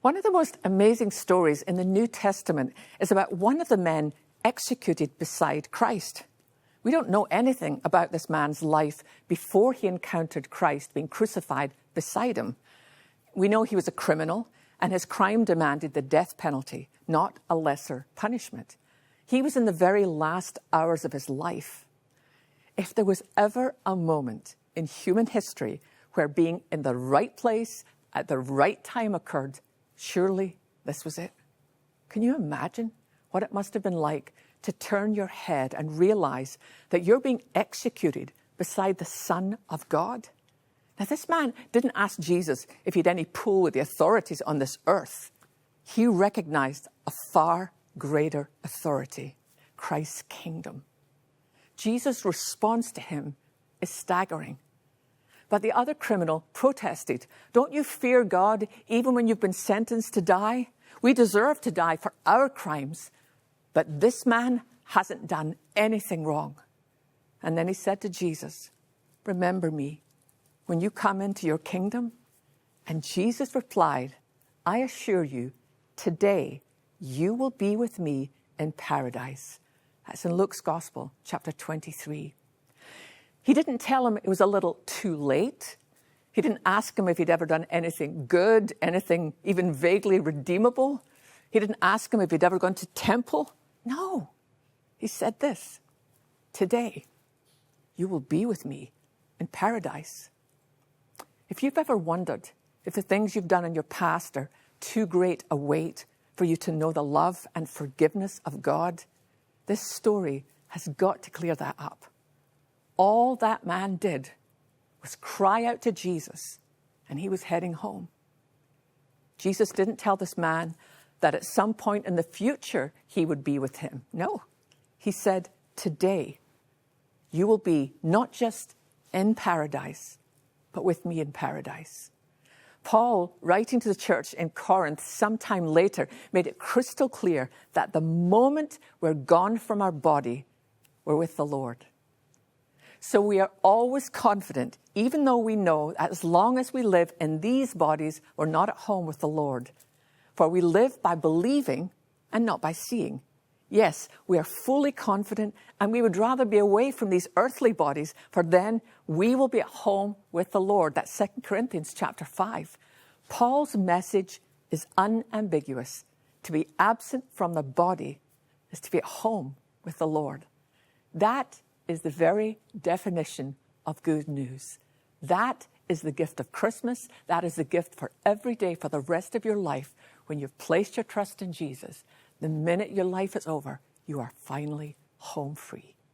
One of the most amazing stories in the New Testament is about one of the men executed beside Christ. We don't know anything about this man's life before he encountered Christ being crucified beside him. We know he was a criminal and his crime demanded the death penalty, not a lesser punishment. He was in the very last hours of his life. If there was ever a moment in human history where being in the right place at the right time occurred, surely this was it. Can you imagine what it must have been like to turn your head and realize that you're being executed beside the Son of God? Now, this man didn't ask Jesus if he had any pull with the authorities on this earth. He recognized a far greater authority, Christ's kingdom. Jesus' response to him is staggering. But the other criminal protested, "Don't you fear God even when you've been sentenced to die? We deserve to die for our crimes, but this man hasn't done anything wrong." And then he said to Jesus, "Remember me when you come into your kingdom." And Jesus replied, "I assure you, today you will be with me in paradise." That's in Luke's Gospel, chapter 23. He didn't tell him it was a little too late. He didn't ask him if he'd ever done anything good, anything even vaguely redeemable. He didn't ask him if he'd ever gone to temple. No. He said this, "Today you will be with me in paradise." If you've ever wondered if the things you've done in your past are too great a weight for you to know the love and forgiveness of God, this story has got to clear that up. All that man did was cry out to Jesus, and he was heading home. Jesus didn't tell this man that at some point in the future he would be with him. No, he said, "Today you will be not just in paradise, but with me in paradise." Paul, writing to the church in Corinth sometime later, made it crystal clear that the moment we're gone from our body, we're with the Lord. So we are always confident, even though we know that as long as we live in these bodies, we're not at home with the Lord. For we live by believing and not by seeing. Yes, we are fully confident, and we would rather be away from these earthly bodies, for then we will be at home with the Lord. That's 2 Corinthians chapter 5. Paul's message is unambiguous. To be absent from the body is to be at home with the Lord. That is the very definition of good news. That is the gift of Christmas. That is the gift for every day for the rest of your life. When you've placed your trust in Jesus, the minute your life is over, you are finally home free.